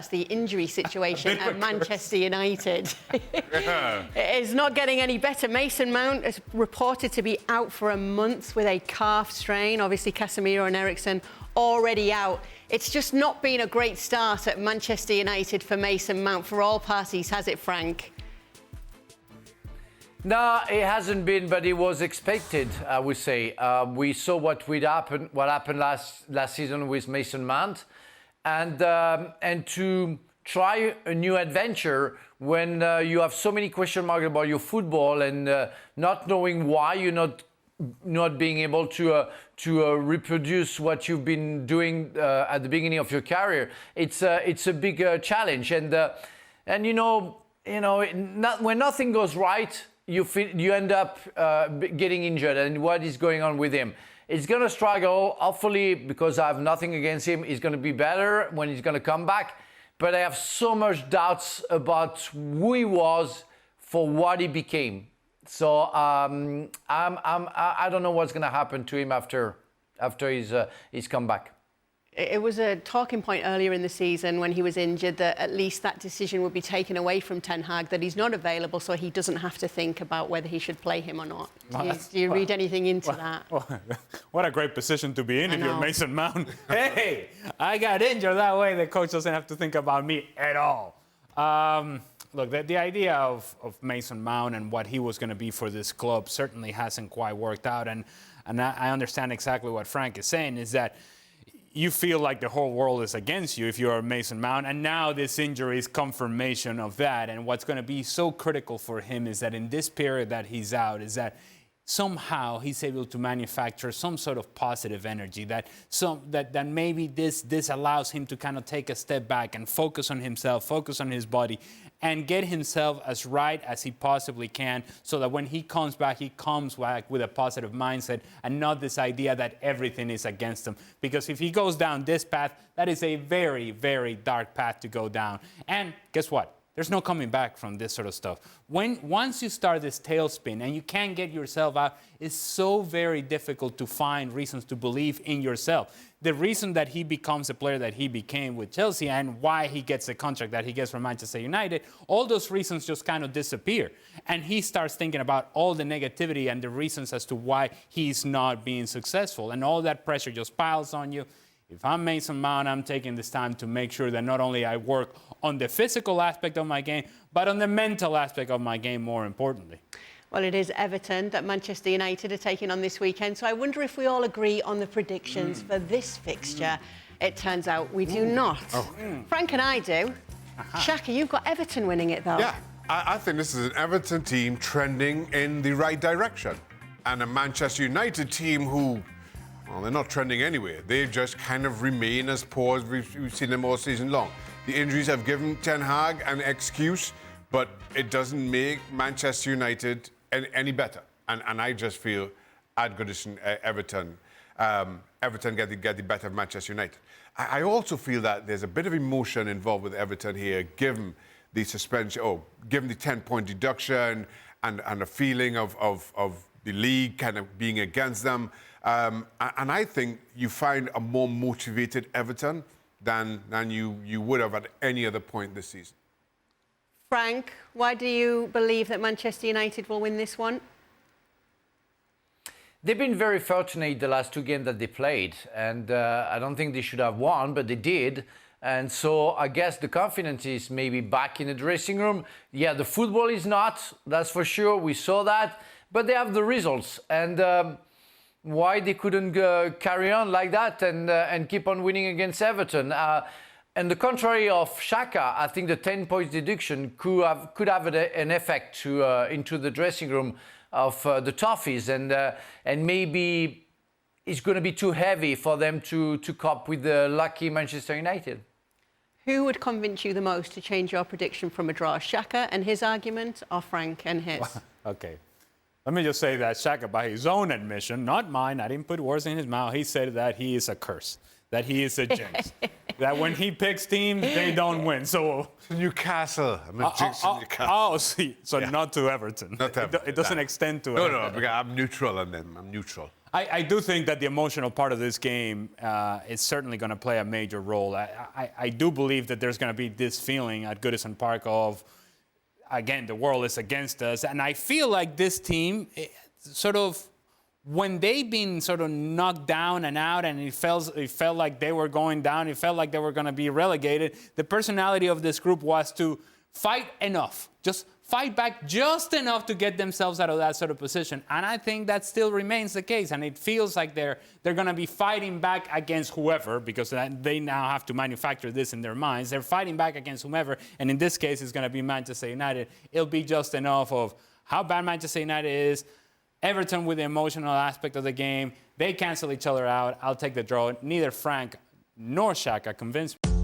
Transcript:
the injury situation at Manchester United. It is not getting any better. Mason Mount is reported to be out for a month with a calf strain. Obviously, Casemiro and Eriksen already out. It's just not been a great start at Manchester United for Mason Mount, for all parties, has it, Frank? No, it hasn't been, but it was expected, I would say. We saw what happened last season with Mason Mount, and to try a new adventure when you have so many question marks about your football and not knowing why you're not being able to reproduce what you've been doing at the beginning of your career. It's a big challenge, and when nothing goes right, you end up getting injured. And what is going on with him? He's going to struggle. Hopefully, because I have nothing against him, he's going to be better when he's going to come back. But I have so much doubts about who he was for what he became. So I don't know what's going to happen to him after his comeback. It was a talking point earlier in the season when he was injured that at least that decision would be taken away from Ten Hag, that he's not available, so he doesn't have to think about whether he should play him or not. Do you read anything into that? What a great position to be in if you're Mason Mount. Hey, I got injured that way. The coach doesn't have to think about me at all. Look, the idea of Mason Mount and what he was going to be for this club certainly hasn't quite worked out. And I understand exactly what Frank is saying, is that you feel like the whole world is against you if you're Mason Mount, and now this injury is confirmation of that. And what's going to be so critical for him is that in this period that he's out, is that somehow he's able to manufacture some sort of positive energy, that maybe this allows him to kind of take a step back and focus on himself, focus on his body, and get himself as right as he possibly can, so that when he comes back with a positive mindset and not this idea that everything is against him. Because if he goes down this path, that is a very, very dark path to go down. And guess what? There's no coming back from this sort of stuff. Once you start this tailspin and you can't get yourself out, it's so very difficult to find reasons to believe in yourself. The reason that he becomes the player that he became with Chelsea and why he gets the contract that he gets from Manchester United, all those reasons just kind of disappear. And he starts thinking about all the negativity and the reasons as to why he's not being successful. And all that pressure just piles on you. If I'm Mason Mount, I'm taking this time to make sure that not only I work on the physical aspect of my game, but on the mental aspect of my game more importantly. Well, it is Everton that Manchester United are taking on this weekend, so I wonder if we all agree on the predictions for this fixture. It turns out we do not. Frank and I do. Shaka, you've got Everton winning it, though. Yeah, I think this is an Everton team trending in the right direction. And a Manchester United team who, well, they're not trending anywhere. They just kind of remain as poor as we've seen them all season long. The injuries have given Ten Hag an excuse, but it doesn't make Manchester United any better. And I just feel at Goodison, Everton get the better of Manchester United. I also feel that there's a bit of emotion involved with Everton here, given the suspension, given the 10-point deduction and a feeling of the league kind of being against them. And I think you find a more motivated Everton than you would have at any other point this season. Frank, why do you believe that Manchester United will win this one? They've been very fortunate the last two games that they played, and I don't think they should have won, but they did. And so I guess the confidence is maybe back in the dressing room. Yeah, the football is not, that's for sure. We saw that, but they have the results. And why they couldn't carry on like that and keep on winning against Everton? And the contrary of Shaka, I think the 10 points deduction could have an effect into the dressing room of the Toffees, and maybe it's going to be too heavy for them to cope with the lucky Manchester United. Who would convince you the most to change your prediction from a draw? Shaka and his argument, or Frank and his? Okay. Let me just say that Shaka, by his own admission, not mine, I didn't put words in his mouth, he said that he is a curse, that he is a jinx, that when he picks teams, they don't win. So Newcastle. I'm a jinx in Newcastle. See. So yeah. Not to Everton. Not to Everton. It doesn't extend to Everton. No, because I'm neutral on them. I'm neutral. I do think that the emotional part of this game is certainly going to play a major role. I do believe that there's going to be this feeling at Goodison Park of, again, the world is against us. And I feel like this team, sort of, when they've been sort of knocked down and out and it felt like they were going down, it felt like they were going to be relegated, the personality of this group was to fight enough, just fight back just enough to get themselves out of that sort of position. And I think that still remains the case. And it feels like they're going to be fighting back against whoever, because they now have to manufacture this in their minds. They're fighting back against whomever. And in this case, it's going to be Manchester United. It'll be just enough of how bad Manchester United is, Everton with the emotional aspect of the game. They cancel each other out. I'll take the draw. Neither Frank nor Shaka convinced me.